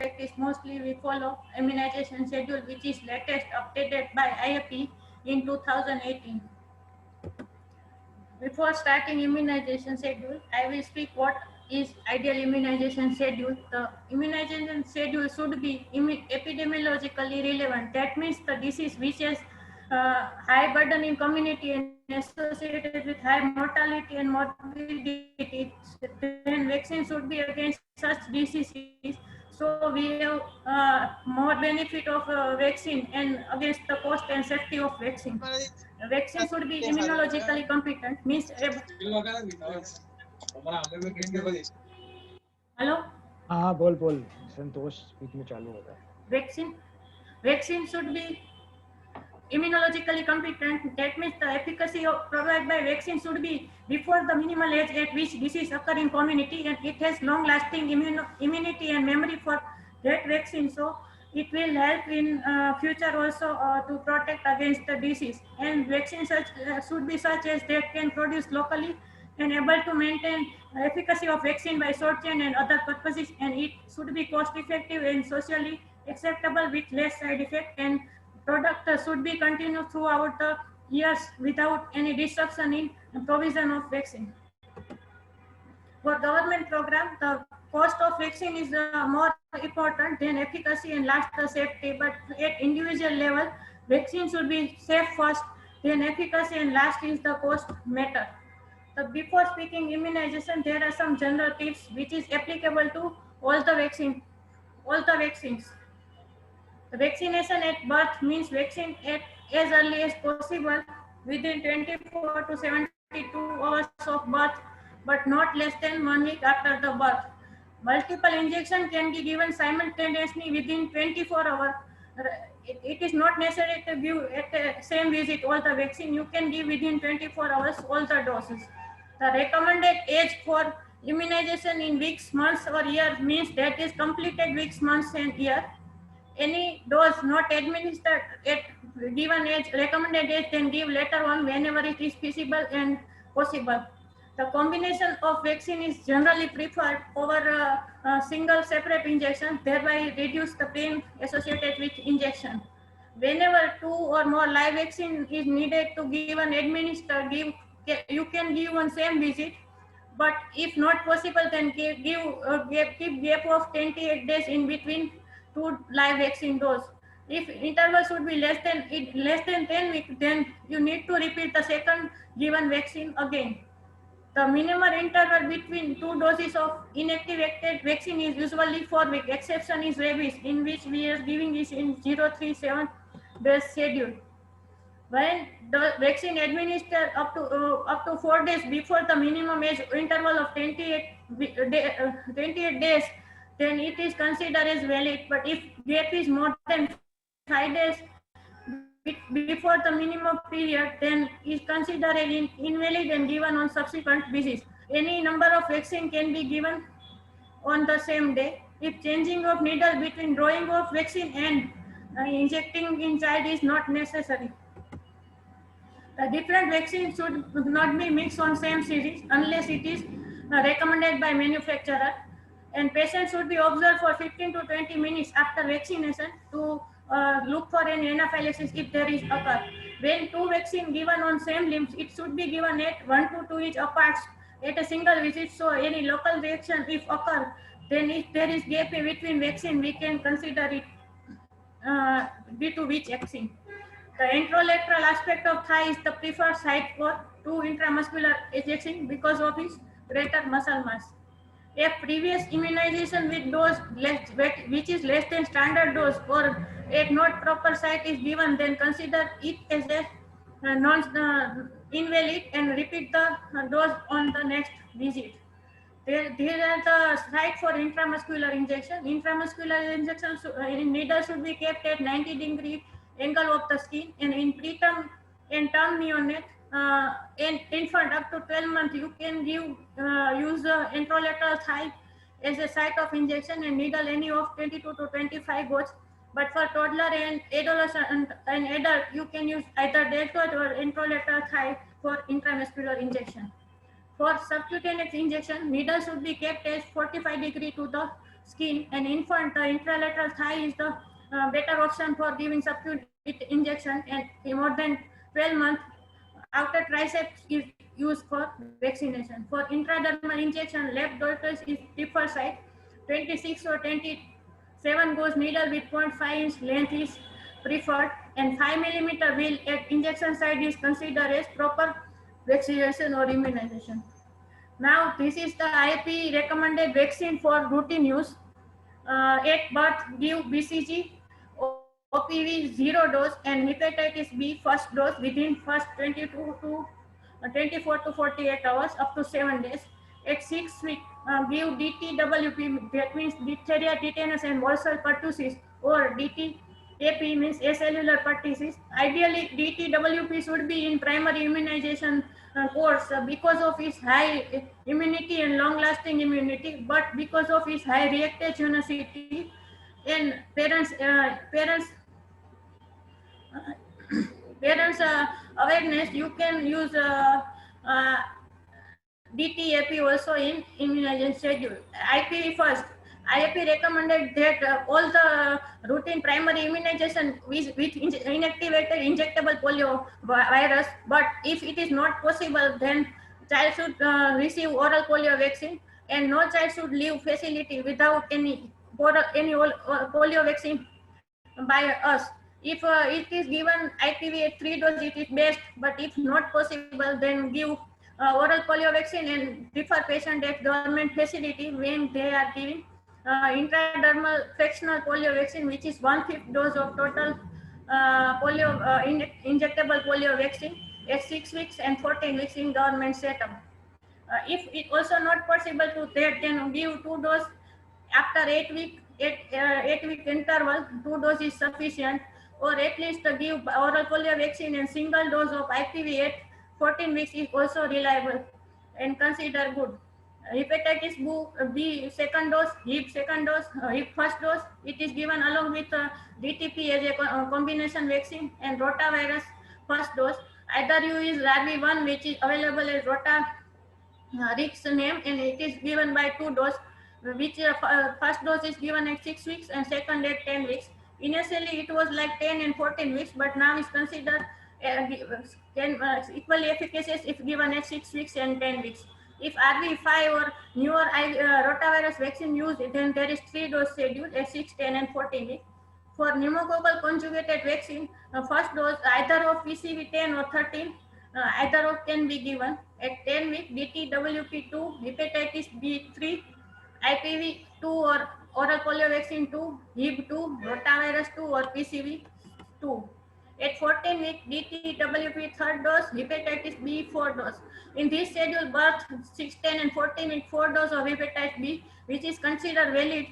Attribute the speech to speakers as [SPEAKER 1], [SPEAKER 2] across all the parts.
[SPEAKER 1] practice, mostly we follow immunization schedule, which is latest updated by IAP in 2018. Before starting immunization schedule, I will speak what is ideal immunization schedule. The immunization schedule should be epidemiologically relevant. That means the disease which has high burden in community and associated with high mortality and morbidity, then vaccine should be against such diseases. So we have more benefit of vaccine and against the cost and safety of vaccine. Vaccine should be immunologically competent, means hello,
[SPEAKER 2] हाँ बोल बोल संतोष बीच में चालू होता है
[SPEAKER 1] vaccine vaccine should be immunologically competent. That means the efficacy of provided by vaccine should be before the minimal age at which disease occur in community, and it has long lasting immunity and memory for that vaccine. So it will help in future also to protect against the disease. And vaccine should be such as that can produce locally and able to maintain efficacy of vaccine by short chain and other purposes, and it should be cost effective and socially acceptable with less side effect, and product should be continued throughout the years without any disruption in provision of vaccine. For government program, the cost of vaccine is more important than efficacy and last the safety, but at individual level, vaccine should be safe first, then efficacy and last is the cost matter. So before speaking immunization, there are some general tips which is applicable to all the vaccines. The vaccination at birth means vaccine at as early as possible within 24 to 72 hours of birth, but not less than 1 week after the birth. Multiple injection can be given simultaneously within 24 hours. It is not necessary to give at the same visit all the vaccine. You can give within 24 hours all the doses. The recommended age for immunization in weeks, months or years means that is completed weeks, months and year. Any dose not administered at given age, recommended age, then give later on whenever it is feasible and possible. The combination of vaccine is generally preferred over a single separate injection, thereby reduce the pain associated with injection. Whenever two or more live vaccine is needed to give and administer, you can give on same visit, but if not possible, then keep gap of 28 days in between two live vaccine dose. If interval should be less than 10 weeks, then you need to repeat the second given vaccine again. The minimum interval between two doses of inactivated vaccine is usually 4 weeks. Exception is rabies, in which we are giving this in 037 days schedule. When the vaccine administered up to 4 days before the minimum age interval of 28 days, then it is considered as valid. But if gap is more than 5 days before the minimum period, then is considered invalid and given on subsequent visits. Any number of vaccine can be given on the same day. If changing of needle between drawing of vaccine and injecting in child is not necessary. The different vaccines should not be mixed on same series unless it is recommended by manufacturer. And patients should be observed for 15 to 20 minutes after vaccination to look for any anaphylaxis if there is occur. When two vaccine given on same limbs, it should be given at 1 to 2 each apart at a single visit. So any local reaction if occur, then if there is gap between vaccine, we can consider it due to which vaccine. The anterolateral aspect of thigh is the preferred site for two intramuscular injection because of its greater muscle mass. If previous immunization with dose which is less than standard dose or at not proper site is given, then consider it as a invalid and repeat the dose on the next visit. These are the site for intramuscular injection. Intramuscular injection needle should be kept at 90-degree angle of the skin, and in preterm and term neonate and infant up to 12 months, you can use the anterolateral thigh as a site of injection and needle any of 22 to 25 gauge. But for toddler and adolescent and adult, you can use either deltoid or anterolateral thigh for intramuscular injection. For subcutaneous injection, needle should be kept as 45 degree to the skin. An infant intralateral thigh is the better option for giving subcutaneous injection, and more than 12 months outer triceps is used for vaccination. For intradermal injection, left deltoid is preferred site. 26 or 27 gauge needle with 0.5-inch length is preferred, and 5 millimeter wheel at injection site is considered as proper vaccination or immunization. Now, this is the IP recommended vaccine for routine use. At birth, give BCG, OPV 0 dose, and hepatitis B first dose within first 24 to 48 hours up to 7 days. At 6 weeks, give DTWP, that means diphtheria, tetanus, and bursal pertussis, or DTAP means acellular pertussis. Ideally, DTWP should be in primary immunization course because of its high immunity and long-lasting immunity, but because of its high reactogenicity and parents awareness, you can use DTAP also in immunization schedule. IPV first. IAP recommended that all the routine primary immunization with inactivated injectable polio virus, but if it is not possible, then child should receive oral polio vaccine, and no child should leave facility without any polio vaccine by us. If it is given IPV at 3 doses, it is best, but if not possible, then give oral polio vaccine and refer patient at government facility when they are giving intradermal fractional polio vaccine, which is 1/5 dose of total injectable polio vaccine at 6 weeks and 14 weeks in government setup. If it also not possible to that, then give 2 doses after 8-week interval. 2 doses is sufficient, or at least give oral polio vaccine and single dose of IPV at 14 weeks is also reliable and considered good. Hepatitis B second dose, Hib second dose, Hib first dose, it is given along with DTP as a combination vaccine, and rotavirus first dose. Either you is RV1, which is available as Rix name, and it is given by 2 dose, which first dose is given at 6 weeks and second at 10 weeks. Initially, it was like 10 and 14 weeks, but now is considered equally efficacious if given at 6 weeks and 10 weeks. If RV5 or newer rotavirus vaccine used, then there is 3 dose schedule at 6, 10, and 14 weeks. For pneumococcal conjugated vaccine, first dose either of PCV10 or 13, either of can be given. At 10 weeks, DTWP2, hepatitis B3, IPV2 or oral polio vaccine 2, Hib2, rotavirus 2 or PCV2. At 14 weeks, DTWP third dose, hepatitis B 4 dose. In this schedule, birth 6, 10, and 14 week 4 dose of hepatitis B, which is considered valid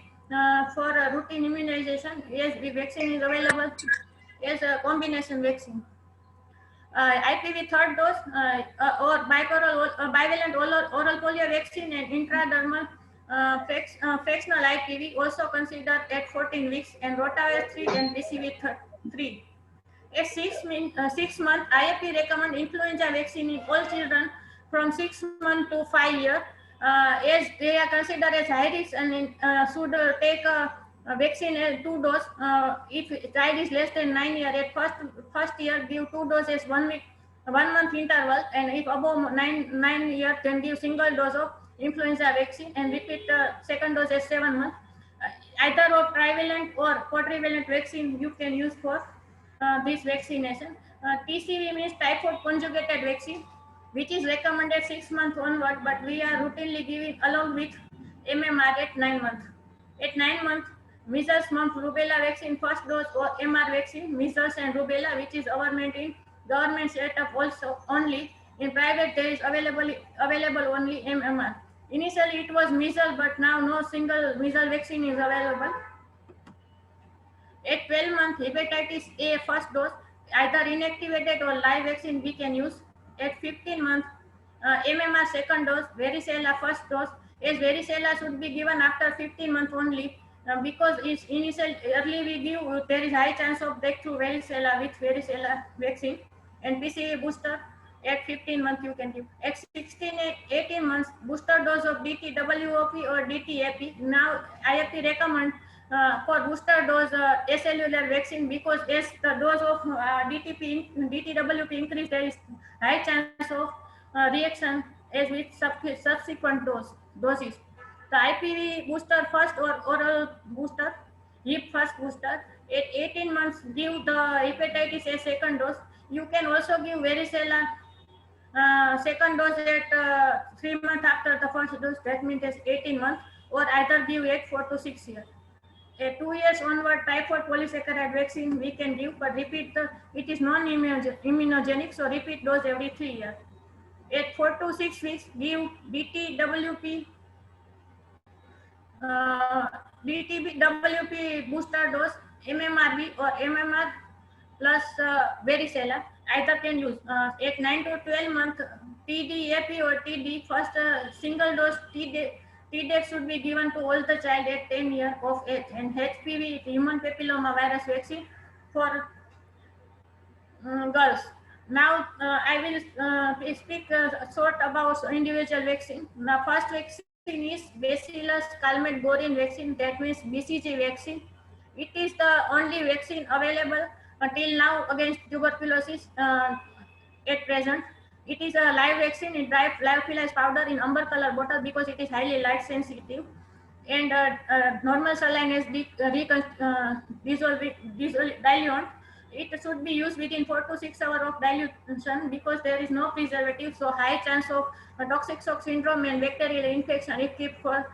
[SPEAKER 1] for routine immunization, as the vaccine is available as a combination vaccine. IPV third dose or bivalent oral polio vaccine and intradermal fractional IPV also considered at 14 weeks, and rotavirus 3 and PCV 3. At 6 months, IAP recommend influenza vaccine in all children from 6 months to 5 years, as they are considered as high risk and should take a vaccine at 2 dose. If child is less than 9 years, at first year give 2 doses 1 month interval, and if above 9 years, then give single dose of influenza vaccine and repeat second dose at 7 months. Either of trivalent or quadrivalent vaccine you can use for this vaccination. TCV means typhoid conjugated vaccine, which is recommended 6 months onward, but we are routinely giving along with MMR at 9 months. At 9 months, measles, mumps, rubella vaccine first dose or MR vaccine, measles and rubella, which is government setup also only. In private, there is available only MMR. Initially, it was measles, but now no single measles vaccine is available. At 12 months, hepatitis A first dose, either inactivated or live vaccine we can use. At 15 months, MMR second dose, varicella first dose, as varicella should be given after 15 months only, because it's initial early we give, there is high chance of breakthrough varicella with varicella vaccine. And PCV booster At 15 months, you can give. At 16 and 18 months, booster dose of DTWOP or DTAP. Now, IFP recommend for booster dose acellular vaccine because as the dose of DTWP increase, there is high chance of reaction as with subsequent doses. The IPV booster first or oral booster, HIP first booster. At 18 months, give the hepatitis A second dose. You can also give varicella second dose at 3 months after the first dose. That means it's 18 months, or either give at 4 to 6 years. At 2 years onward, typhoid polysaccharide vaccine we can give, but it is non-immunogenic, so repeat dose every 3 years. At 4 to 6 weeks, give DTWP booster dose, MMRV or MMR plus varicella. Either can use. At 9 to 12 month, TDAP or TD first single dose TDAP should be given to all the child at 10 years of age, and HPV human papilloma virus vaccine for girls. Now I will speak short about individual vaccine. The first vaccine is Bacillus Calmette-Guerin vaccine, that means BCG vaccine. It is the only vaccine available until now against tuberculosis at present. It is a live vaccine in dry lyophilized powder in amber color bottle because it is highly light sensitive, and normal saline is diluent. It should be used within 4 to 6 hours of dilution because there is no preservative, so high chance of toxic shock syndrome and bacterial infection if kept for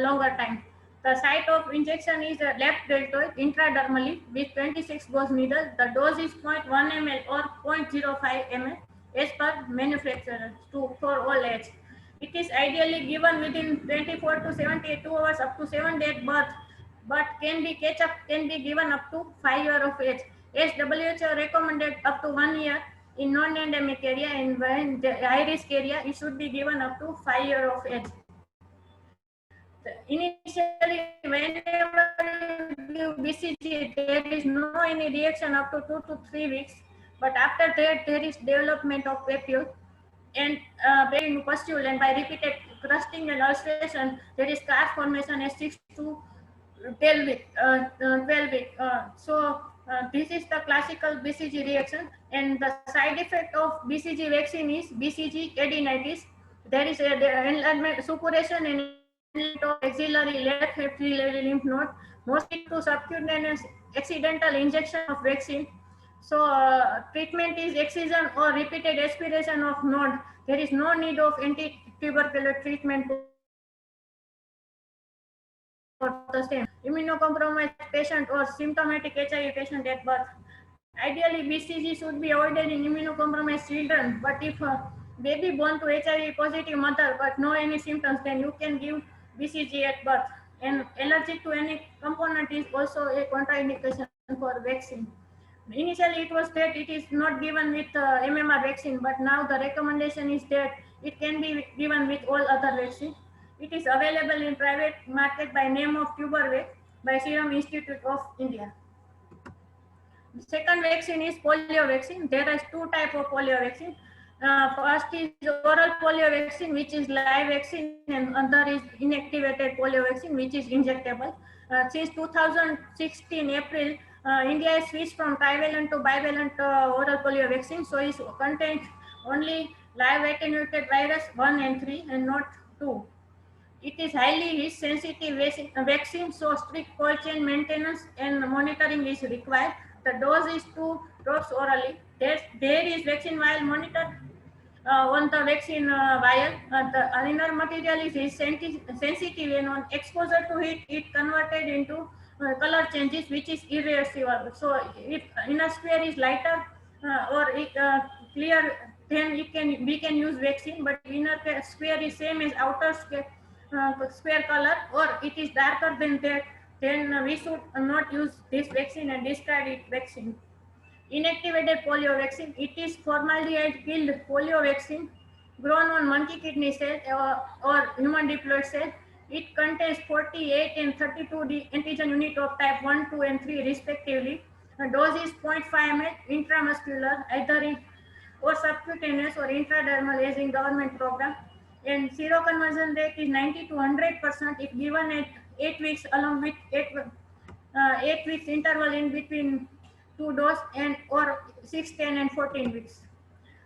[SPEAKER 1] longer time. The site of injection is left deltoid intradermally with 26 gauge needle. The dose is 0.1 ml or 0.05 ml as per manufacturer for all age. It is ideally given within 24 to 72 hours up to 7 days birth, but can be given up to 5 years of age. As WHO recommended up to 1 year in non-endemic area, and when the high-risk area, it should be given up to 5 years of age. Initially, whenever you give BCG, there is no any reaction up to 2 to 3 weeks, but after that, there is development of papule and pustule, and by repeated crusting and ulceration, there is scar formation at 6 to 12 week. This is the classical BCG reaction, and the side effect of BCG vaccine is BCG adenitis. There is enlargement, suppuration, and of axillary left axillary lymph node, mostly to subcutaneous accidental injection of vaccine. So treatment is excision or repeated aspiration of node. There is no need of anti-tubercular treatment for the same. Immunocompromised patient or symptomatic HIV patient at birth. Ideally, BCG should be avoided in immunocompromised children, but if baby born to HIV positive mother but no any symptoms, then you can give BCG at birth. And allergic to any component is also a contraindication for vaccine. Initially, it was that it is not given with MMR vaccine, but now the recommendation is that it can be given with all other vaccines. It is available in private market by name of Tubervac by Serum Institute of India. The second vaccine is polio vaccine. There are two types of polio vaccine. First is oral polio vaccine, which is live vaccine, and other is inactivated polio vaccine, which is injectable. Since 2016 April, India has switched from trivalent to bivalent oral polio vaccine, so it contains only live attenuated virus 1 and 3 and not 2. It is highly risk sensitive vaccine, so strict cold chain maintenance and monitoring is required. The dose is 2 drops orally. There is vaccine vial monitored on the vaccine vial. The inner material is sensitive, and on exposure to heat, it converted into color changes, which is irreversible. So if inner sphere is lighter or clear, then we can use vaccine. But inner sphere is same as outer square color, or it is darker than that, then we should not use this vaccine and discard it vaccine. Inactivated polio vaccine. It is formaldehyde-killed polio vaccine grown on monkey kidney cell or human diploid cell. It contains 48 and 32 antigen unit of type 1, 2, and 3 respectively. The dose is 0.5 ml intramuscular, either in or subcutaneous or intradermal as in government program. And seroconversion rate is 90 to 100% if given at 8 weeks along with 8 weeks interval in between two dose and or 6, 10 and 14 weeks.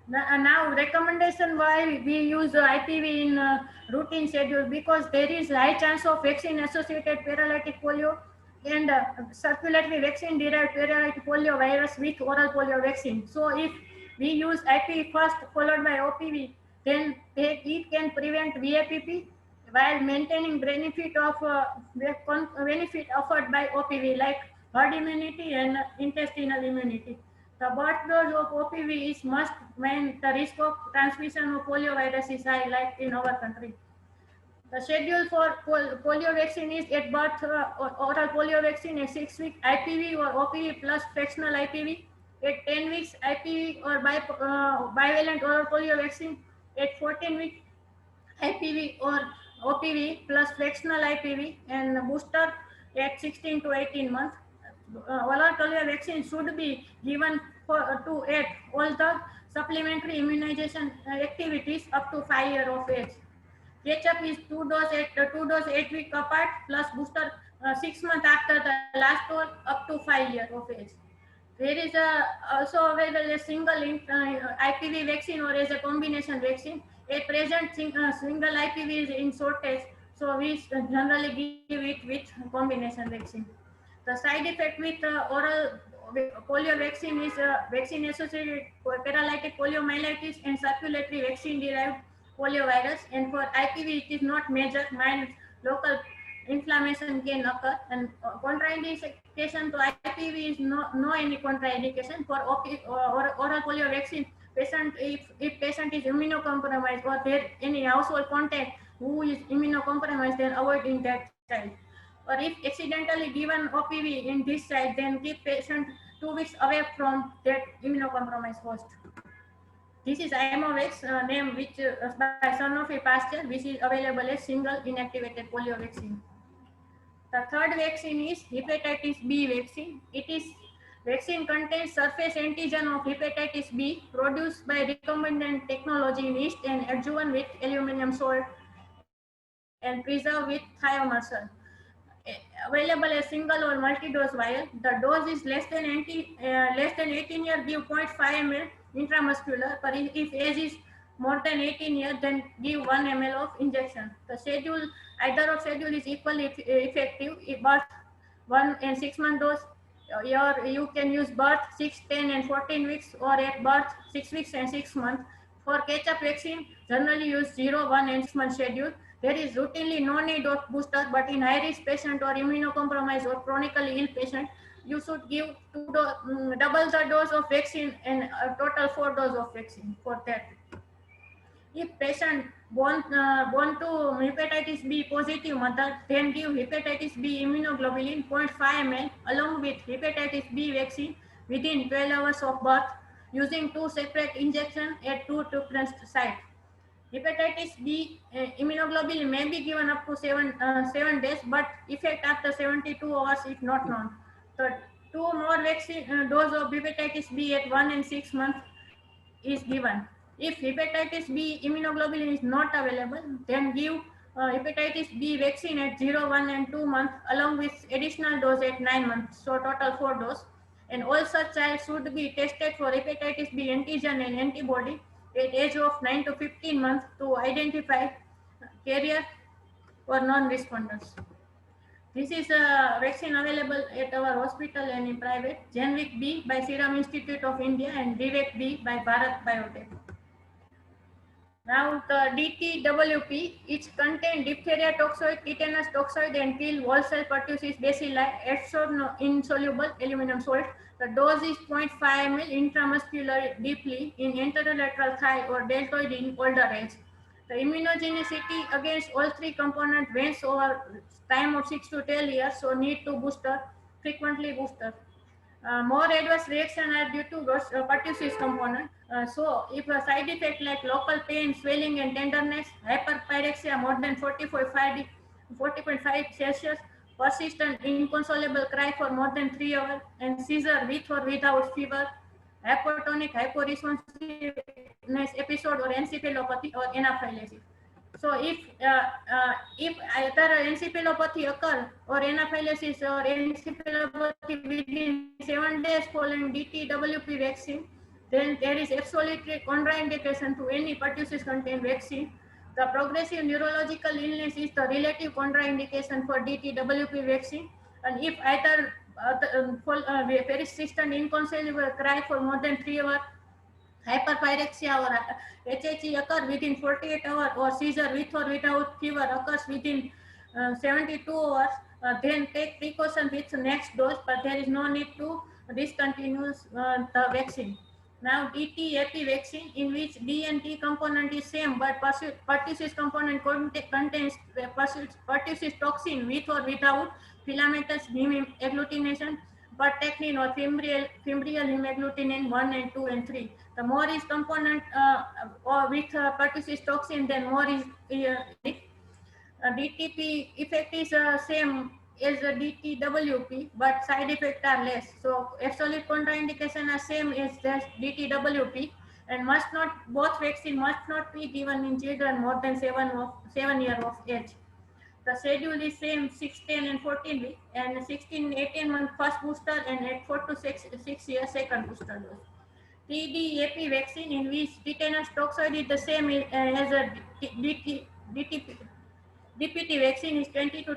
[SPEAKER 1] Now recommendation why we use IPV in routine schedule, because there is high chance of vaccine associated paralytic polio and circulatory vaccine derived paralytic polio virus with oral polio vaccine. So if we use IPV first followed by OPV, then it can prevent VAPP while maintaining benefit of benefit offered by OPV like herd immunity and intestinal immunity. The birth dose of OPV is must when the risk of transmission of polio virus is high, like in our country. The schedule for polio vaccine is at birth oral polio vaccine at 6 weeks, IPV or OPV plus fractional IPV. At 10 weeks, IPV or bivalent oral polio vaccine. At 14 weeks, IPV or OPV plus fractional IPV, and booster at 16 to 18 months. Oral polio vaccine should be given to aid all the supplementary immunization activities up to 5 years of age. Catch-up is 2 dose 8 week apart plus booster 6 months after the last dose up to 5 years of age. There is also available a single IPV vaccine or as a combination vaccine. At present, single IPV is in shortage, so we generally give it with combination vaccine. The side effect with oral polio vaccine is vaccine associated paralytic poliomyelitis and circulatory vaccine derived poliovirus. And for IPV, it is not major, mild local inflammation can occur, and contraindication to IPV is no any contraindication. For oral polio vaccine, patient if patient is immunocompromised or there any household contact who is immunocompromised, then avoiding that child. Or if accidentally given OPV in this child, then keep patient 2 weeks away from that immunocompromised host. This is Imovax, name which by Sanofi Pasteur, which is available as single inactivated polio vaccine. The third vaccine is hepatitis B vaccine. It is vaccine contains surface antigen of hepatitis B produced by recombinant technology in yeast and adjuvant with aluminum salt and preserved with thiomersal. Available as single or multi-dose vial. The dose is less than 18 years, give 0.5 ml intramuscular. But if age is more than 18 years, then give 1 ml of injection. The schedule, either of schedule is equally effective. If birth 1 and 6 month dose, you can use birth 6, 10 and 14 weeks, or at birth 6 weeks and 6 months. For catch-up vaccine, generally use 0, 1 and 6 month schedule. There is routinely no need of booster, but in high-risk patient or immunocompromised or chronically ill patient, you should give double the dose of vaccine and a total 4 doses of vaccine for that. If patient born to hepatitis B positive mother, then give hepatitis B immunoglobulin 0.5 ml along with hepatitis B vaccine within 12 hours of birth, using 2 separate injections at 2 different sites. Hepatitis B immunoglobulin may be given up to 7 days, but effect after 72 hours if not known. So 2 more vaccine dose of hepatitis B at 1 and 6 months is given. If hepatitis B immunoglobulin is not available, then give hepatitis B vaccine at 0, 1 and 2 months along with additional dose at 9 months. So total 4 doses. And all such child should be tested for hepatitis B antigen and antibody at age of 9 to 15 months to identify carrier or non-responders. This is a vaccine available at our hospital and in private. Genvic B by Serum Institute of India and Vivek B by Bharat Biotech. Now the DTWP, it contains diphtheria toxoid, tetanus toxoid and kill wall cell pertussis bacilli, adsorbed insoluble aluminum salt. The dose is 0.5 ml intramuscular deeply in anterolateral thigh or deltoid in older age. The immunogenicity against all 3 components wanes over time of 6 to 12 years, so need to booster, frequently booster. More adverse reaction are due to pertussis component. So if a side effect like local pain, swelling and tenderness, hyperpyrexia more than 40.5 Celsius, persistent inconsolable cry for more than 3 hours, and seizure with or without fever, hypertonic hyporesponsiveness episode or encephalopathy or anaphylaxis. So if either encephalopathy occur or anaphylaxis or encephalopathy within 7 days following DTWP vaccine, then there is absolutely contraindication to any pertussis contained vaccine. The progressive neurological illness is the relative contraindication for DTWP vaccine, and if either persistent inconsolable cry for more than 3 hours, hyperpyrexia or HHE occur within 48 hours, or seizure with or without fever occurs within 72 hours, then take precaution with the next dose, but there is no need to discontinue the vaccine. Now, DTAP vaccine, in which D and T component is same, but pertussis component contains pertussis toxin with or without filamentous heme agglutination, pertechnin or fimbrial hemagglutinin 1 and 2 and 3. The more is component or with pertussis toxin, then more is DTP effect is same as DTWP, but side effects are less. So absolute contraindication are same as DTWP, and both vaccine must not be given in children more than 7 years of age. The schedule is same 6, 10 and 14 weeks, and 16, 18 month first booster, and at 4 to 6 years second booster dose. TDAP vaccine, in which tetanus toxoid is the same as a DPT vaccine, is 20 to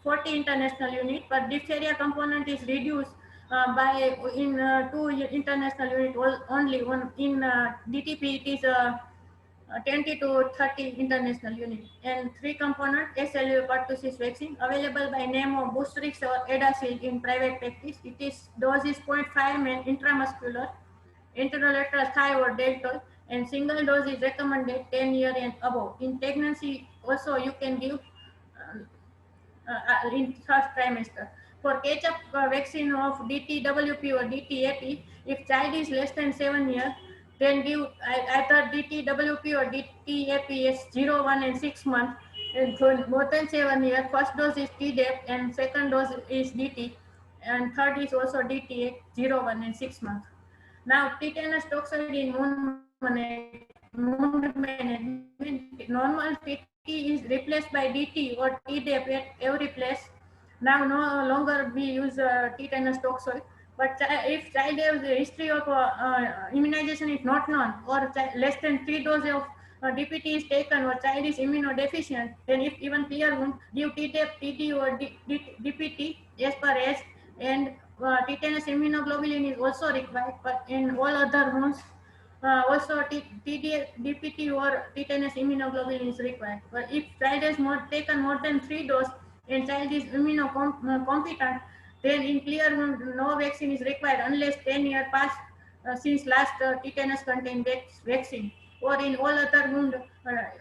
[SPEAKER 1] 40 international unit, but diphtheria component is reduced by 2 international unit only. In DTP it is 20 to 30 international unit, and 3 component cellular pertussis vaccine available by name of Boostrix or Adacil in private practice. It is dose is 0.5 ml intramuscular, interlateral thigh or deltoid, and single dose is recommended 10 years and above. In pregnancy also you can give in first trimester. For catch-up vaccine of DTWP or DTAP, if child is less than 7 years, then give either DTWP or DTAP is 0, 1 and 6 months. And for more than 7 years, first dose is Tdap and second dose is DT, and third is also DTA 0, 1 and 6 months. Now, tetanus toxoid in normal TT is replaced by DT or Tdap at every place. Now, no longer we use tetanus toxoid. But if child has a history of immunization is not known, or less than 3 doses of DPT is taken, or child is immunodeficient, then if even clear wound, give Tdap, TT or DPT as per age, and tetanus immunoglobulin is also required, but in all other wounds, also DPT or tetanus immunoglobulin is required. But if child has taken more than 3 doses and child is immunocompetent, then in clear wound, no vaccine is required unless 10 years pass since last tetanus contained vaccine. Or in all other wound,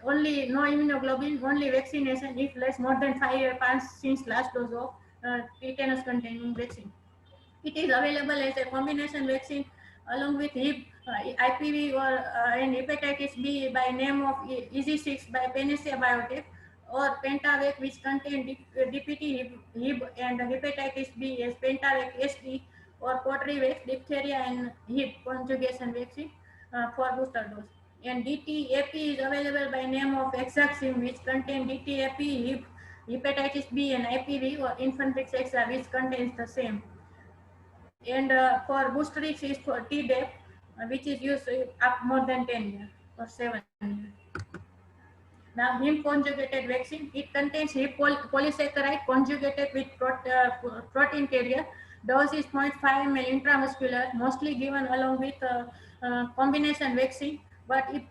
[SPEAKER 1] only no immunoglobulin, only vaccination if less more than 5 years pass since last dose of tetanus containing vaccine. It is available as a combination vaccine along with HIB, IPV or and hepatitis B by name of EZ6 by Panacea Biotech, or Pentavac, which contain DPT, HIB and hepatitis B as Pentavac SD, or Cotravax, diphtheria and HIB conjugation vaccine for booster dose. And DTAP is available by name of Exacxim, which contain DTAP, HIB, hepatitis B and IPV, or Infantrix XA, which contains the same. And for Boostrix is for Tdap, which is used up more than 10 years or 7 years. Now, heme conjugated vaccine, it contains heme polysaccharide conjugated with protein carrier. Dose is 0.5 ml intramuscular, mostly given along with combination vaccine. But if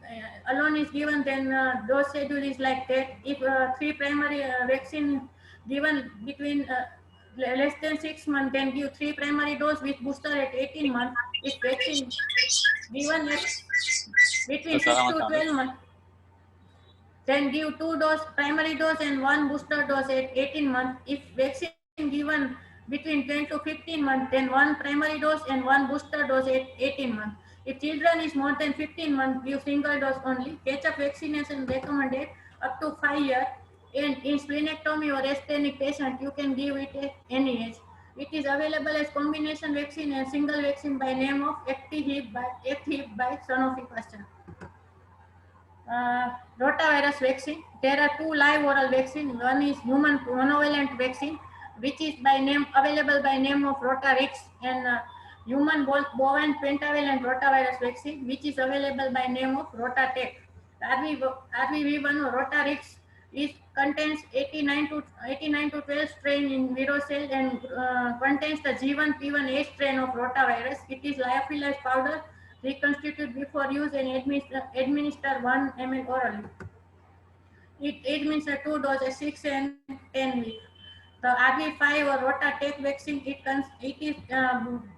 [SPEAKER 1] alone is given, then dose schedule is like that. If 3 primary vaccine given between less than 6 months, then give 3 primary dose with booster at 18 months. If vaccine given at between 6 to 12 months, then give 2 dose primary dose and 1 booster dose at 18 months. If vaccine given between 10 to 15 months, then 1 primary dose and 1 booster dose at 18 months. If children is more than 15 months, give single dose only. Catch-up vaccination recommended up to 5 years. And in splenectomy or asthenic patient, you can give it at any age. It is available as combination vaccine and single vaccine by name of Actihib by Sanofi Pasteur. Rotavirus vaccine. There are two live oral vaccine. One is human monovalent vaccine, which is by name available by name of Rotarix, and human bovine pentavalent rotavirus vaccine, which is available by name of Rotatec. RVV1 or Rotarix is contains 89 to 12 strain in virocell and contains the G1 P1A strain of rotavirus. It is lyophilized powder reconstituted before use and administer 1 ml orally. It administers 2 doses, 6 and 10 weeks. The RV5 or Rotatec vaccine, it is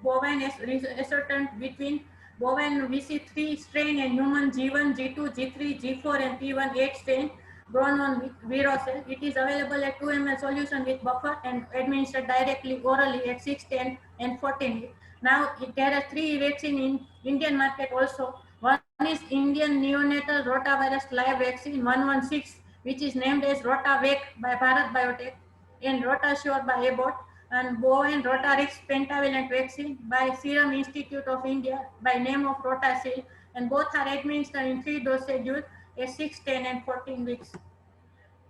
[SPEAKER 1] bovine assortant between bovine VC3 strain and human G1, G2, G3, G4 and P1 strain grown on virocell. It is available at 2 ml solution with buffer and administered directly orally at 6, 10 and 14 weeks. Now there are 3 vaccine in Indian market also. One is Indian neonatal rotavirus live vaccine 116, which is named as Rotavec by Bharat Biotech, and Rotasure by Abbott, and bovine Rotarix pentavalent vaccine by Serum Institute of India by name of Rotasil, and both are administered in 3 dose schedule at 6, 10 and 14 weeks.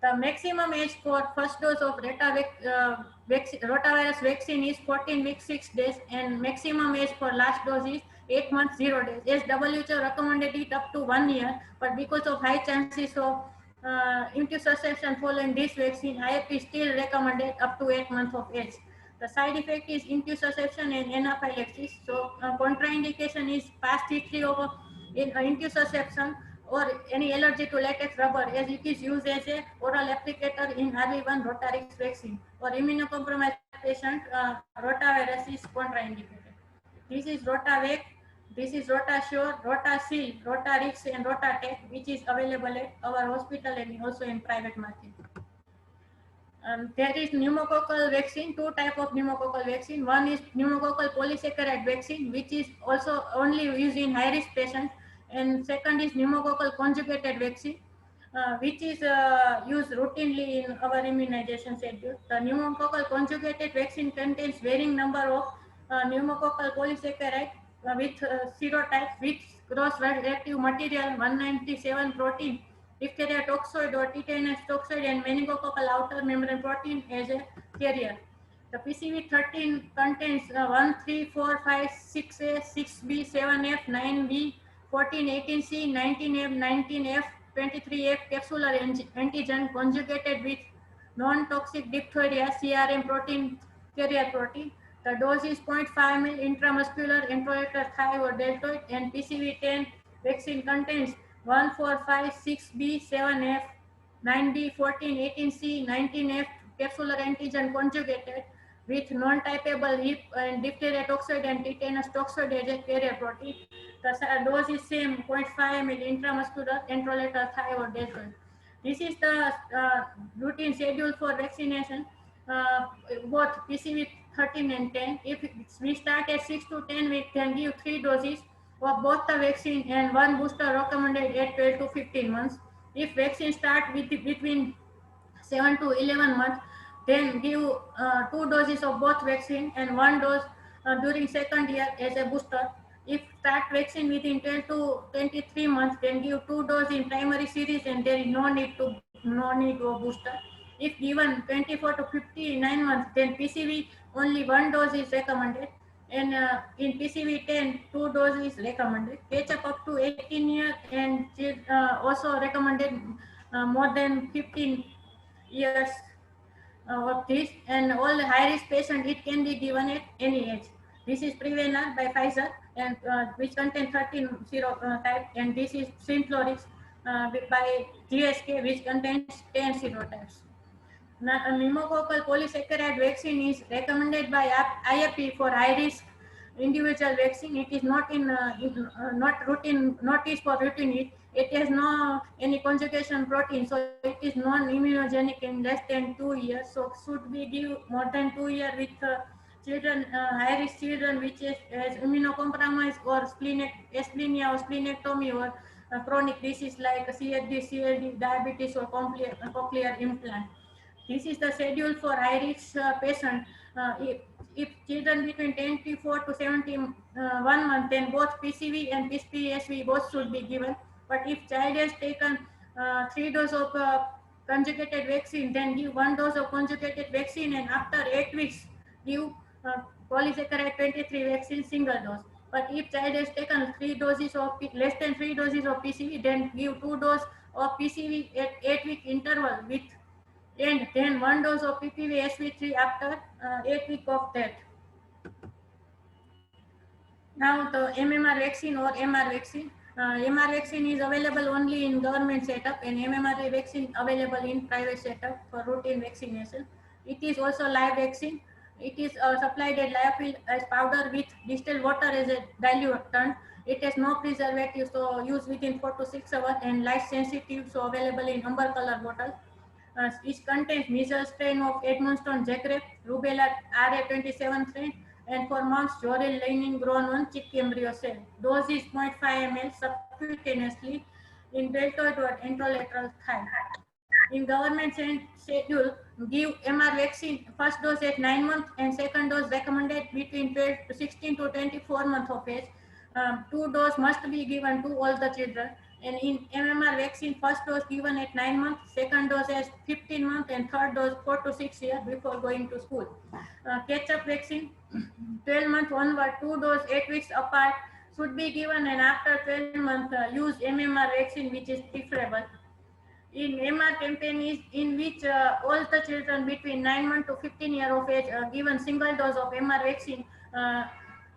[SPEAKER 1] The maximum age for first dose of rotavirus vaccine is 14 weeks 6 days, and maximum age for last dose is 8 months 0 days. As WHO recommended it up to 1 year, but because of high chances of intussusception following this vaccine, IFP is still recommended up to 8 months of age. The side effect is intussusception and anaphylaxis. So contraindication is past history of intussusception or any allergy to latex rubber, as it is used as a oral applicator in RV1 Rotarix vaccine. For immunocompromised patient, rotavirus is contraindicated. This is Rotavec, this is Rotasure, Rotasil, Rotarix and Rotatec, which is available at our hospital and also in private market. There is pneumococcal vaccine, 2 types of pneumococcal vaccine. One is pneumococcal polysaccharide vaccine, which is also only used in high-risk patients. And second is pneumococcal conjugated vaccine, which is used routinely in our immunization schedule. The pneumococcal conjugated vaccine contains varying number of pneumococcal polysaccharide with serotypes with cross-reactive material 197 protein, diphtheria toxoid or tetanus toxoid, and meningococcal outer membrane protein as a carrier. The PCV13 contains 1, 3, 4, 5, 6A, 6B, 7F, 9B, 14, 18C, 19F, 19F, 23F capsular antigen conjugated with non-toxic diphtheria CRM protein carrier protein. The dose is 0.5 ml intramuscular intraocular thigh or deltoid, and PCV10 vaccine contains 1, 4, 5, 6B, 7F, 9B, 14, 18C, 19F capsular antigen conjugated with non-typable hip and diphtheria toxoid and tetanus toxoid as a carrier protein. The dose is same 0.5 ml intramuscular intralateral thigh or deltoid. This is the routine schedule for vaccination, both PCV13 and 10. If we start at 6 to 10 weeks, then give 3 doses of both the vaccine and 1 booster recommended at 12 to 15 months. If vaccine start between 7 to 11 months, then give 2 doses of both vaccine and 1 dose during second year as a booster. If start vaccine within 12 to 23 months, then give 2 doses in primary series and there is no need to booster. If given 24 to 59 months, then PCV only 1 dose is recommended, and in PCV10 2 doses is recommended. Catch up to 18 years and also recommended more than 15 years of this, and all the high-risk patients, it can be given at any age. This is Prevnar by Pfizer, and which contains 13 serotypes, and this is Synflorix by GSK, which contains 10 serotypes. Now, a pneumococcal polysaccharide vaccine is recommended by IFP for high-risk individual vaccine. It is not is for routine. It has no any conjugation protein, so it is non-immunogenic in less than 2 years. So should we give more than 2 years with children, high-risk children, which has immunocompromised or asplenia or splenectomy or chronic disease like CHD, CLD, diabetes or cochlear implant. This is the schedule for high-risk patient. If children between 24 to 71 month, then both PCV and PSV both should be given. But if child has taken 3 doses of conjugated vaccine, then give 1 dose of conjugated vaccine, and after 8 weeks give polysaccharide 23 vaccine single dose. But if child has taken 3 doses of less than 3 doses of PCV, then give 2 doses of PCV at 8-week interval with, and then 1 dose of PPV SV3 after 8 weeks of that. Now the MMR vaccine or MR vaccine. MR vaccine is available only in government setup, and MMR vaccine available in private setup for routine vaccination. It is also live vaccine. It is supplied at lyophil as powder with distilled water as a diluent. It has no preservative, so used within 4 to 6 hours, and light sensitive, so available in amber color bottle. It contains measles strain of Edmonton Jagrep, rubella RA27 strain, and for mumps, Jorel lining grown on chick embryo cell. Dose is 0.5 ml subcutaneously in deltoid or anterolateral thigh. In government schedule, give MR vaccine first dose at 9 months and second dose recommended between 12 to 16 to 24 months of age. 2 dose must be given to all the children. And in MMR vaccine, first dose given at 9 months, second dose at 15 months, and third dose 4 to 6 years before going to school. Catch-up vaccine, 12 months onward, 2 dose 8 weeks apart should be given, and after 12 months, use MMR vaccine, which is preferable. In MR campaign is in which all the children between 9 months to 15 years of age given single dose of MR vaccine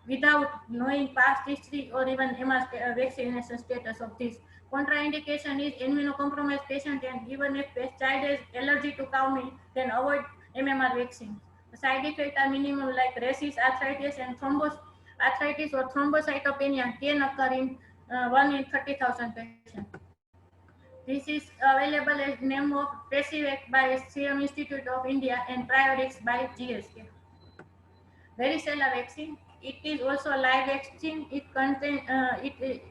[SPEAKER 1] without knowing past history or even MR vaccination status of this. Contraindication is immunocompromised patient, and even if the child is allergic to cow milk, then avoid MMR vaccine. The side effects are minimum, like rashes, arthritis, and arthritis or thrombocytopenia can occur in 1 in 30,000 patients. This is available as name of Presivac by Serum Institute of India and Priorix by GSK. Varicella vaccine. It is also a live vaccine. It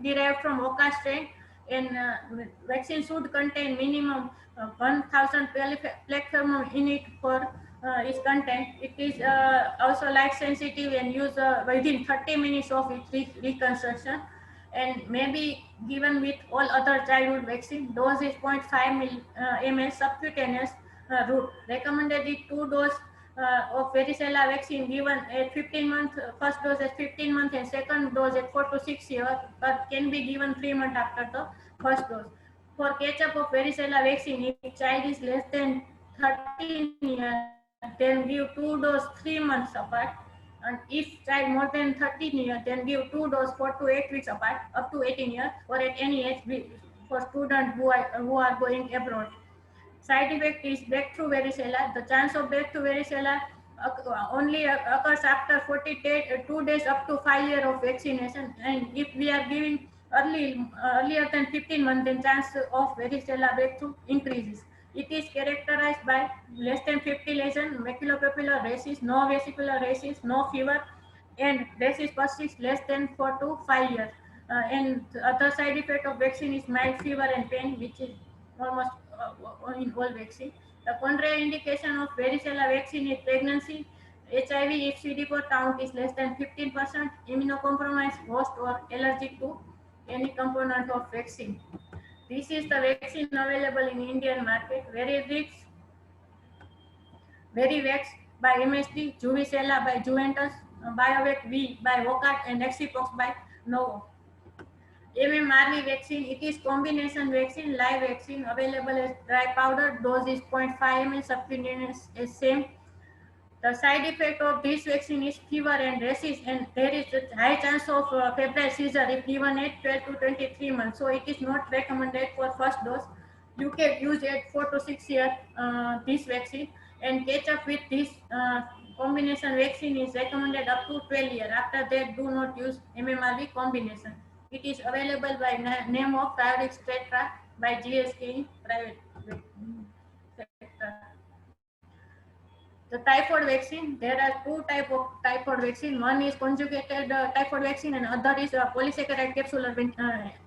[SPEAKER 1] derived from Oka strain, and vaccine should contain minimum 1,000 platform in it for its content. It is also light sensitive and used within 30 minutes of its reconstruction, and may be given with all other childhood vaccine. Dose is 0.5 ml subcutaneous route. Recommended is 2 dose of varicella vaccine given at 15 months, first dose at 15 months and second dose at 4 to 6 years, but can be given 3 months after the first dose. For catch-up of varicella vaccine, if child is less than 13 years, then give 2 dose 3 months apart. And if child more than 13 years, then give 2 dose 4 to 8 weeks apart, up to 18 years, or at any age for students who are going abroad. Side effect is breakthrough varicella. The chance of breakthrough varicella only occurs after 42 days up to 5 years of vaccination. And if we are giving earlier than 15 months, then chance of varicella breakthrough increases. It is characterized by less than 50 lesions, maculopapular rashes, no vesicular rashes, no fever, and rashes persists less than 4 to 5 years. And the other side effect of vaccine is mild fever and pain, which is almost in all vaccine. The contraindication of varicella vaccine is pregnancy, HIV if CD4 count is less than 15%, immunocompromised host, or allergic to any component of vaccine. This is the vaccine available in Indian market. Verivax by MSD, Juvicella by Juventus, Biovac V by Vocart, and Exipox by Novo. MMRV vaccine, it is combination vaccine, live vaccine, available as dry powder. Dose is 0.5 ml, subcutaneous is same. The side effect of this vaccine is fever and rashes, and there is a high chance of febrile seizure if given at 12 to 23 months. So it is not recommended for first dose. You can use at 4 to 6 years this vaccine, and catch up with this combination vaccine is recommended up to 12 years. After that, do not use MMRV combination. It is available by name of Priorix Tetra by GSK in private sector. The typhoid vaccine, there are 2 types of typhoid vaccine. One is conjugated typhoid vaccine, and other is polysaccharide capsular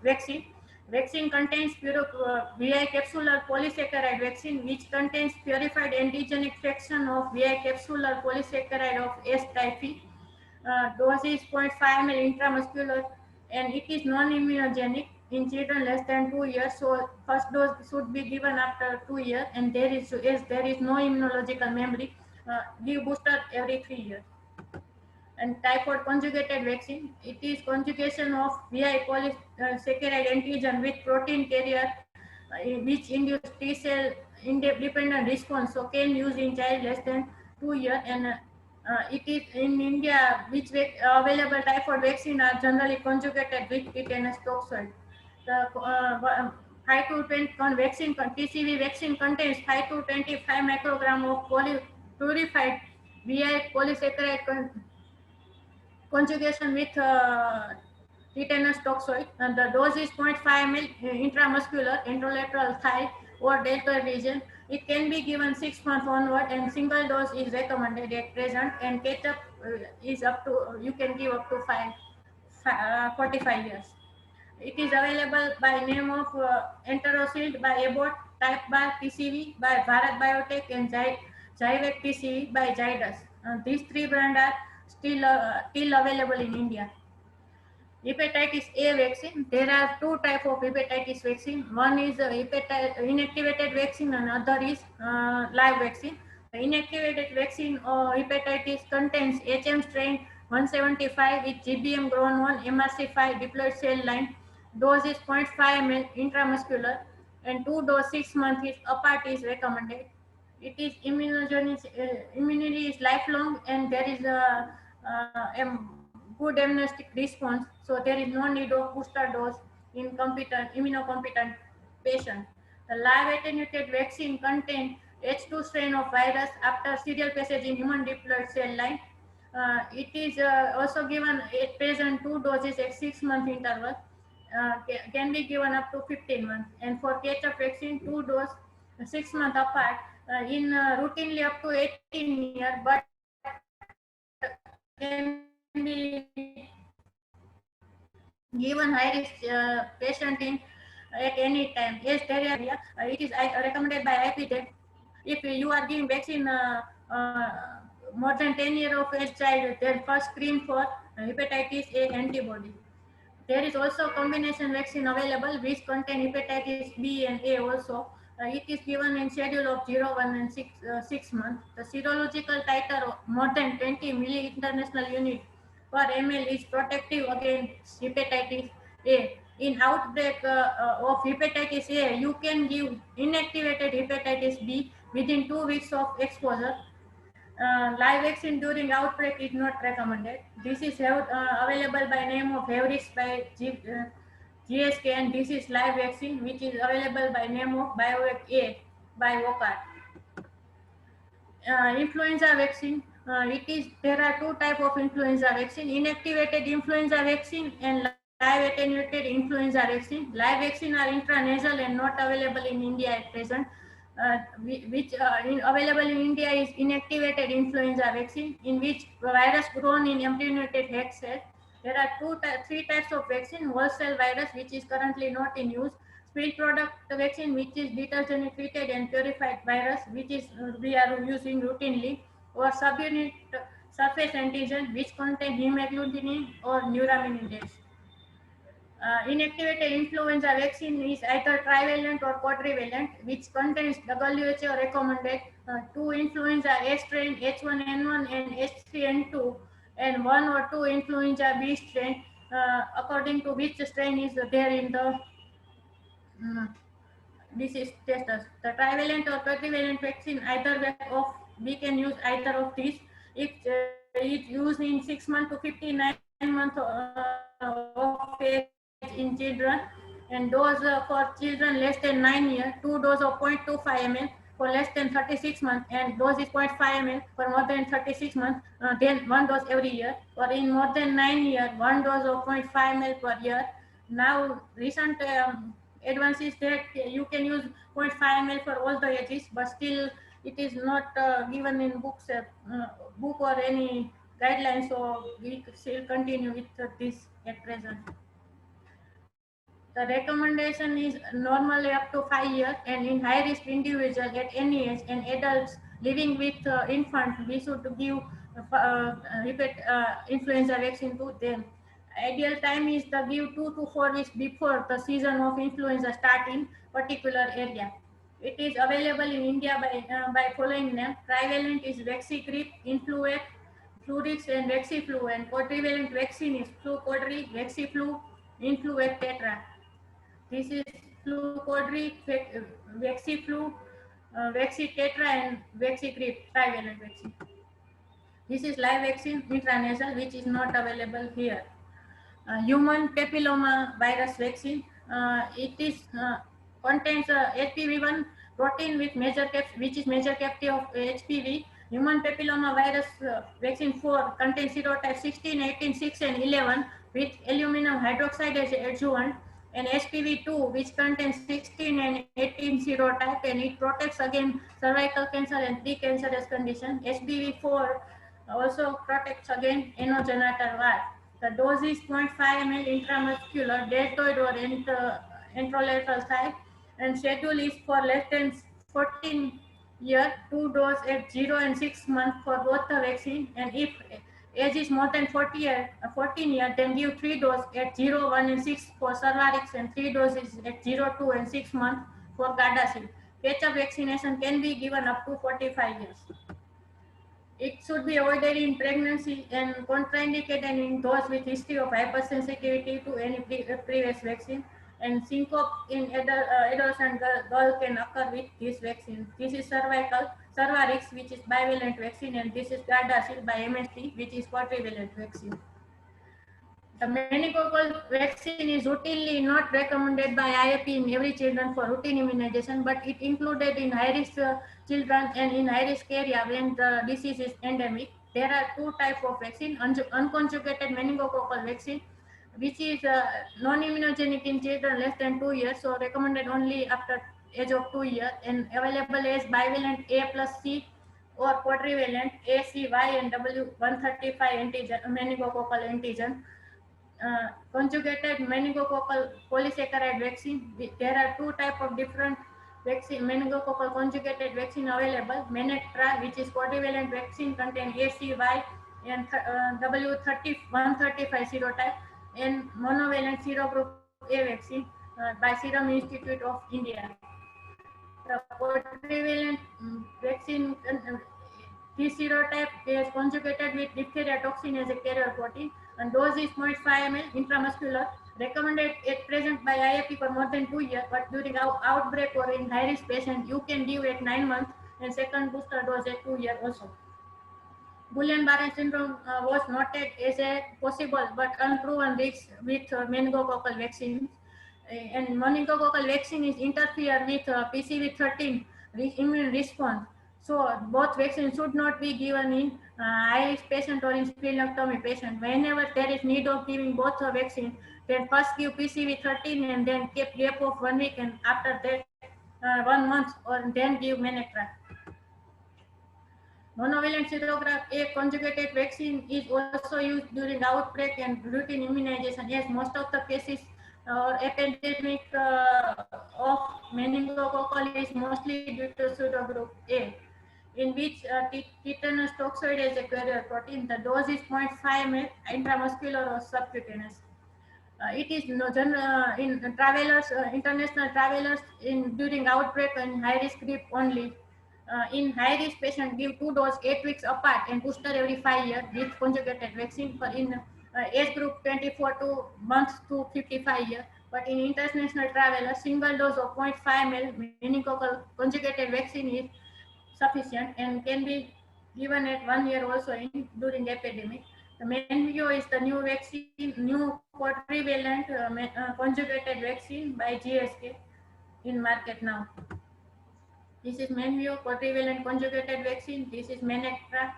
[SPEAKER 1] vaccine. Vaccine contains VI capsular polysaccharide vaccine, which contains purified antigenic fraction of VI capsular polysaccharide of S. typhi. Dose is 0.5 ml intramuscular, and it is non-immunogenic in children less than 2 years. So first dose should be given after 2 years, and there is no immunological memory. Give booster every 3 years. And typhoid conjugated vaccine, it is conjugation of VI polysaccharide antigen with protein carrier, which induce T cell dependent response. So can use in child less than 2 years. And it is in India, which available typhoid vaccine are generally conjugated with tetanus toxoid. The 5 to 20 vaccine, TCV vaccine contains 5 to 25 microgram of purified VI polysaccharide conjugation with tetanus toxoid, and the dose is 0.5 ml intramuscular, intralateral thigh or deltoid region. It can be given 6 months onward, and single dose is recommended at present. And catch-up is up to, you can give up to 45 years. It is available by name of Enterosealed by Abbott, Type by TCV by Bharat Biotech, and Zyvac TCV by Zydus. These three brands are still available in India. Hepatitis A vaccine. There are two types of hepatitis vaccine. One is inactivated vaccine, and other is live vaccine. The inactivated vaccine or hepatitis contains HM strain 175 with GBM grown 1 MRC5 diploid cell line. Dose is 0.5 ml intramuscular, and 2 dose 6 months is apart is recommended. It is immunity is lifelong, and there is a good immunistic response. So there is no need of booster dose in immunocompetent patient. The live attenuated vaccine contain H2 strain of virus after serial passage in human diploid cell line. It is also given at present 2 doses at 6-month interval. Can be given up to 15 months. And for catch-up vaccine, 2 dose 6 months apart, in routinely up to 18 years, but can be given high risk patient in at any time. Yes, it is recommended by IPZ. If you are giving vaccine more than 10 years of age child, then first screen for hepatitis A antibody. There is also combination vaccine available which contain hepatitis B and A also. It is given in schedule of 0, 1 and 6 months. The serological titer of more than 20 milli international unit per ml is protective against hepatitis A. In outbreak of hepatitis A, you can give inactivated hepatitis B within 2 weeks of exposure. Live vaccine during outbreak is not recommended. This is available by name of Havris by GSK, and this is live vaccine which is available by name of Biovac A by Wockhardt. Influenza vaccine. There are two types of influenza vaccine: inactivated influenza vaccine and live attenuated influenza vaccine. Live vaccine are intranasal and not available in India at present. Available in India is inactivated influenza vaccine, in which virus grown in attenuated head cell. There are three types of vaccine: whole cell virus, which is currently not in use; spill product vaccine, which is detergent treated and purified virus, which is we are using routinely; or subunit surface antigen, which contain hemagglutinin or neuraminidase. Inactivated influenza vaccine is either trivalent or quadrivalent, which contains WHO recommended 2 influenza A strain H1N1 and H3N2, and 1 or 2 influenza B strain, according to which strain is there in the disease testers. The trivalent or quadrivalent vaccine, either of we can use either of these. If it's used in 6 months to 59 months of age in children, and dose for children less than 9 years, 2 dose of 0.25 ml for less than 36 months, and dose is 0.5 ml for more than 36 months, then 1 dose every year. Or in more than 9 years, 1 dose of 0.5 ml per year. Now recent advances that you can use 0.5 ml for all the ages, but still it is not given in book or any guidelines, so we still continue with this at present. The recommendation is normally up to 5 years, and in high risk individuals at any age and adults living with infant, we should give repeat influenza vaccine to them. Ideal time is to give 2 to 4 weeks before the season of influenza start in particular area. It is available in India by following name. Trivalent is Vaxigrip, Influvac, Flurix, and Vaxiflu, and quadrivalent vaccine is Flu-Codri, Vaxiflu, Influvac Tetra. This is Flu-Codri, Vaxiflu, Vaxitetra, and Vaxigrip trivalent vaccine. This is live vaccine intranasal, which is not available here. Human papilloma virus vaccine. It is contains HPV1 protein with major which is major captive of HPV. Human papilloma virus vaccine 4 contains serotype 16, 18, 6, and 11 with aluminum hydroxide as adjuvant, and HPV2 which contains 16 and 18 serotype, and it protects against cervical cancer and precancerous condition. HPV4 also protects against anogenital wart. The dose is 0.5 ml intramuscular, deltoid or intralateral site, and schedule is for less than 14 years, 2 doses at 0 and 6 months for both the vaccine, and if age is more than 14 years, then give 3 doses at 0, 1 and 6 for Cervarix, and 3 doses at 0, 2 and 6 months for Gardasil. Catch-up vaccination can be given up to 45 years. It should be avoided in pregnancy and contraindicated in those with history of hypersensitivity to any previous vaccine. And syncope in adults and girls can occur with this vaccine. This is Cervarix, which is bivalent vaccine, and this is Gardasil by MSD, which is quadrivalent vaccine. The meningococcal vaccine is routinely not recommended by IAP in every children for routine immunization, but it included in high-risk children and in high-risk area when the disease is endemic. There are 2 types of vaccine: unconjugated meningococcal vaccine, which is non-immunogenic in children less than 2 years, so recommended only after age of 2 years, and available as bivalent A plus C or quadrivalent A, C, Y, and W135 antigen, meningococcal antigen. Conjugated meningococcal polysaccharide vaccine. There are 2 types of different vaccine meningococcal conjugated vaccine available. Menectra, which is quadrivalent vaccine, contain ACY and W135 serotype, and monovalent serogroup A vaccine by Serum Institute of India. The quadrivalent vaccine, this serotype is conjugated with diphtheria toxin as a carrier protein, and dose is 0.5 ml intramuscular. Recommended at present by IAP for more than 2 years, but during outbreak or in high-risk patient, you can give at 9 months and second booster dose at 2 years also. Guillain-Barré syndrome was noted as a possible but unproven risk with meningococcal vaccine. And meningococcal vaccine is interfere with PCV13 immune response. So both vaccines should not be given in high-risk patient or in splenectomy patient. Whenever there is need of giving both the vaccine, then first give PCV13 and then keep gap of 1 week, and after that 1 month, or then give Menectra. Monovalent serograph A conjugated vaccine is also used during outbreak and routine immunization, as most of the cases or epidemic of meningococcal is mostly due to pseudogroup A, in which tetanus toxoid is a carrier protein. The dose is 0.5 ml intramuscular or subcutaneous. It is in travelers, international travelers during outbreak and high risk group only. In high risk patient, give 2 doses 8 weeks apart and booster every 5 years with conjugated vaccine for in age group 24 months to 55 years. But in international travelers, single dose of 0.5 ml meningococcal conjugated vaccine is sufficient and can be given at 1 year also during epidemic. The Menveo is the new vaccine, new quadrivalent conjugated vaccine by GSK in market now. This is Menveo quadrivalent conjugated vaccine. This is Menectra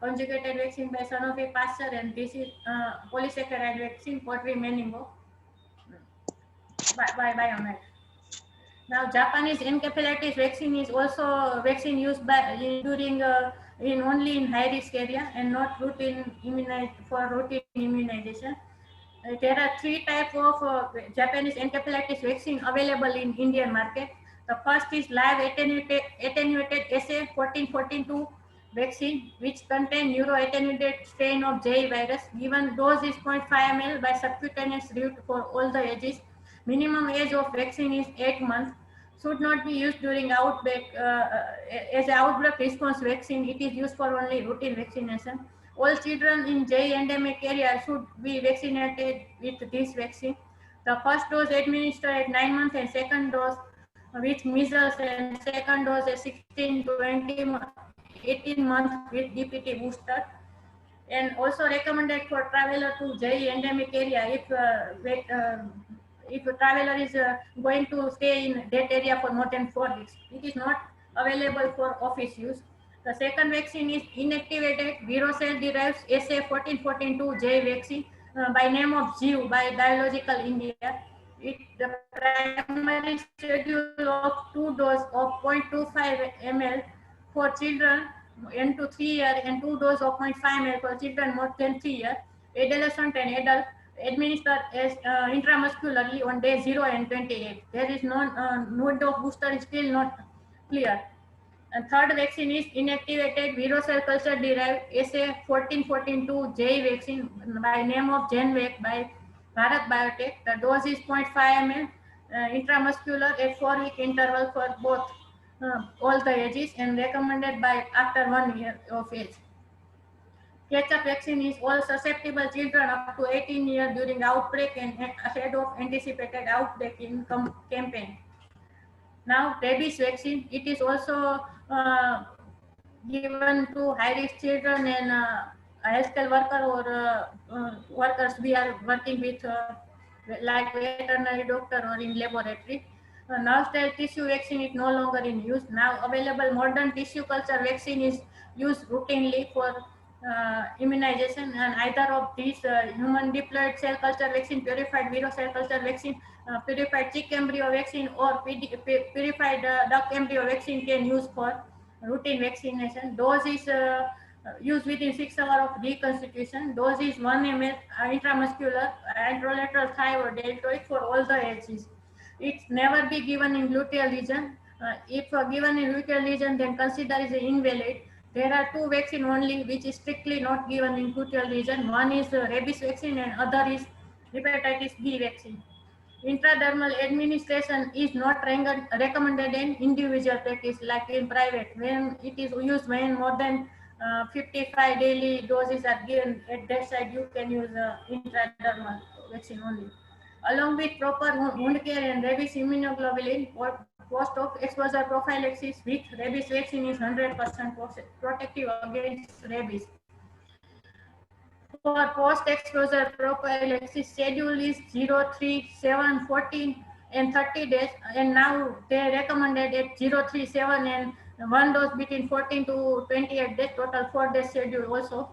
[SPEAKER 1] conjugated vaccine by Sanofi Pasteur, and this is polysaccharide vaccine quadrimeningo by Biomed. Now, Japanese encephalitis vaccine is also vaccine used by during only in high risk area and not routine for routine immunization. There are three types of Japanese encephalitis vaccine available in Indian market. The first is live attenuated SA 14442 vaccine, which contains neuroattenuated strain of JE virus. Given dose is 0.5 ml by subcutaneous route for all the ages. Minimum age of vaccine is 8 months. Should not be used during outbreak as an outbreak response vaccine. It is used for only routine vaccination. All children in JE endemic area should be vaccinated with this vaccine. The first dose administered at 9 months and second dose with measles and second dose at 16 to 18 months with DPT booster. And also recommended for traveler to JE endemic area if a traveler is going to stay in that area for more than 4 weeks. It is not available for office use. The second vaccine is inactivated virocell derived SA 14442 J vaccine by name of GIV by Biological India. The primary schedule of 2 doses of 0.25 ml for children 1 to 3 years and 2 doses of 0.5 ml for children more than 3 years. Adolescent and adult administered as intramuscularly on day 0 and 28. There is no mode of booster is still not clear. And third vaccine is inactivated virocell culture derived SA 14442 J vaccine by name of Genvac by Bharat Biotech. The dose is 0.5 ml intramuscular at 4-week interval for both all the ages and recommended by after 1 year of age. Catch-up vaccine is all susceptible children up to 18 years during outbreak and ahead of anticipated outbreak in campaign. Now, rabies vaccine, it is also given to high-risk children and healthcare worker or workers we are working with, like veterinary doctor or in laboratory. Now-style tissue vaccine is no longer in use. Now, available modern tissue culture vaccine is used routinely for immunization, and either of these human diploid cell culture vaccine, purified vero cell culture vaccine, purified chick embryo vaccine, or purified duck embryo vaccine can use for routine vaccination. Dose is used within 6 hours of reconstitution. Dose is 1 ml intramuscular, anterolateral thigh or deltoid for all the ages. It's never be given in gluteal region. If given in gluteal region, then consider is invalid. There are two vaccine only which is strictly not given in gluteal region. One is rabies vaccine and other is hepatitis B vaccine. Intradermal administration is not recommended in individual practice like in private. When it is used when more than 55 daily doses are given at that side, you can use intradermal vaccine only. Along with proper wound care and rabies immunoglobulin, post of exposure prophylaxis with rabies vaccine is 100% protective against rabies. For post-exposure prophylaxis, schedule is 0, 3, 7, 14 and 30 days, and now they recommended at 0, 3, 7 and 1 dose between 14 to 28 days, total 4 days schedule also,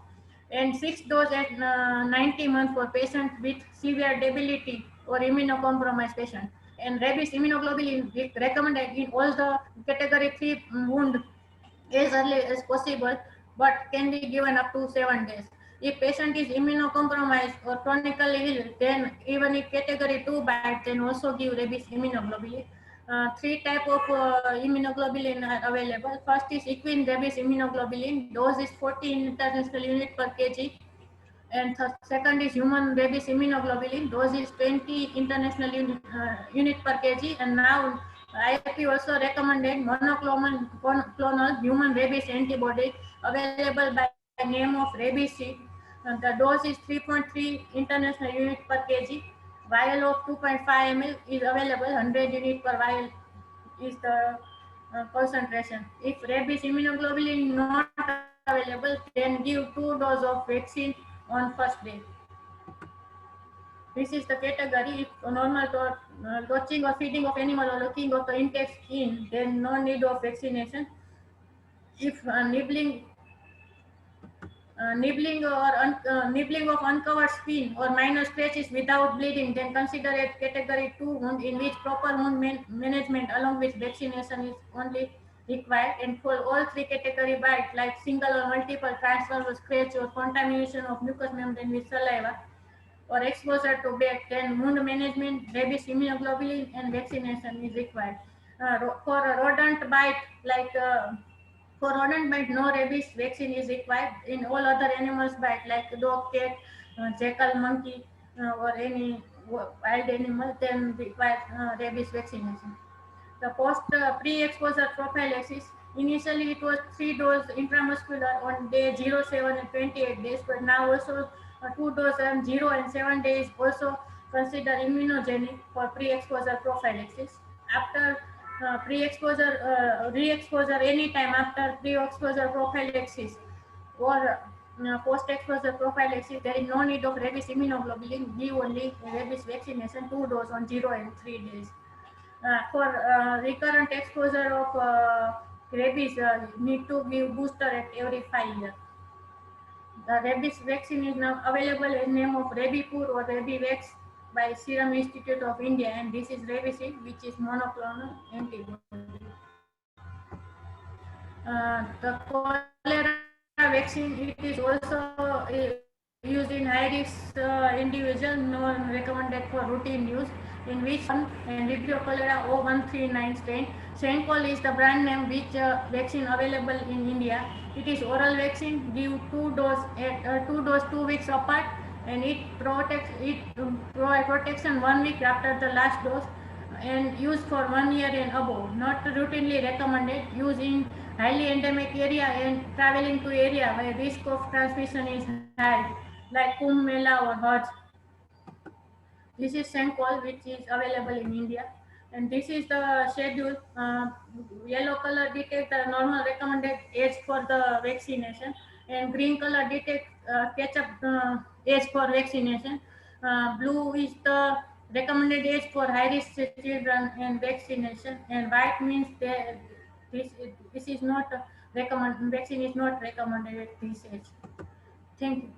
[SPEAKER 1] and 6 dose at 90 months for patients with severe debility or immunocompromised patient. And rabies immunoglobulin recommended in all the category 3 wound as early as possible, but can be given up to 7 days. If patient is immunocompromised or chronically ill, then even if category 2 bite, then also give rabies immunoglobulin. Three type of immunoglobulin are available. First is equine rabies immunoglobulin. Dose is 14 international unit per kg. And second is human rabies immunoglobulin. Dose is 20 international unit per kg. And now IFP also recommended monoclonal human rabies antibody available by name of Rabies-C. The dose is 3.3 international unit per kg. Vial of 2.5 ml is available. 100 unit per vial is the concentration. If rabies immunoglobulin not available, then give 2 doses of vaccine on first day. This is the category. If normal touching or feeding of animal or looking of the intake skin, then no need of vaccination. If nibbling of uncovered skin or minor scratches without bleeding, then consider it category 2 wound in which proper wound management along with vaccination is only required. And for all three category bite like single or multiple transverse scratch or contamination of mucous membrane with saliva, or exposure to bat, then wound management, rabies immunoglobulin and vaccination is required. For a rodent bite, for rodent bite, no rabies vaccine is required. In all other animals bite, like dog, cat, jackal, monkey, or any wild animal, then require rabies vaccination. The post pre-exposure prophylaxis. Initially, it was 3 dose intramuscular on day 0, 7, and 28 days, but now also 2 dose on 0 and 7 days also consider immunogenic for pre-exposure prophylaxis. After re-exposure anytime after pre-exposure prophylaxis or post-exposure prophylaxis, there is no need of rabies immunoglobulin. Give only rabies vaccination 2 dose on 0 and 3 days. For recurrent exposure of rabies, need to give booster at every 5 years. The rabies vaccine is now available in name of Rabipur or Rabivax by Serum Institute of India, and this is Rabicid, which is monoclonal antibody. The cholera vaccine, it is also used in high-risk individuals, non recommended for routine use, in which and Vibrio cholera 0139 strain. Sencol is the brand name which vaccine available in India. It is oral vaccine, give 2 dose at 2 dose 2 weeks apart, and it provides protection 1 week after the last dose, and used for 1 year and above. Not routinely recommended. Use in highly endemic area and traveling to area where risk of transmission is high, like Kumbh Mela or Hajj. This is Sencol, which is available in India. And this is the schedule. Yellow color detect the normal recommended age for the vaccination, and green color detect catch-up age for vaccination. Blue is the recommended age for high-risk children and vaccination, and white means this this is not recommend vaccine is not recommended at this age. Thank you.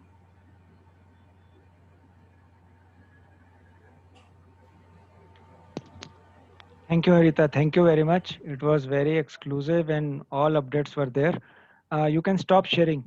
[SPEAKER 2] Thank you, Harita. Thank you very much. It was very exclusive and all updates were there. You can stop sharing.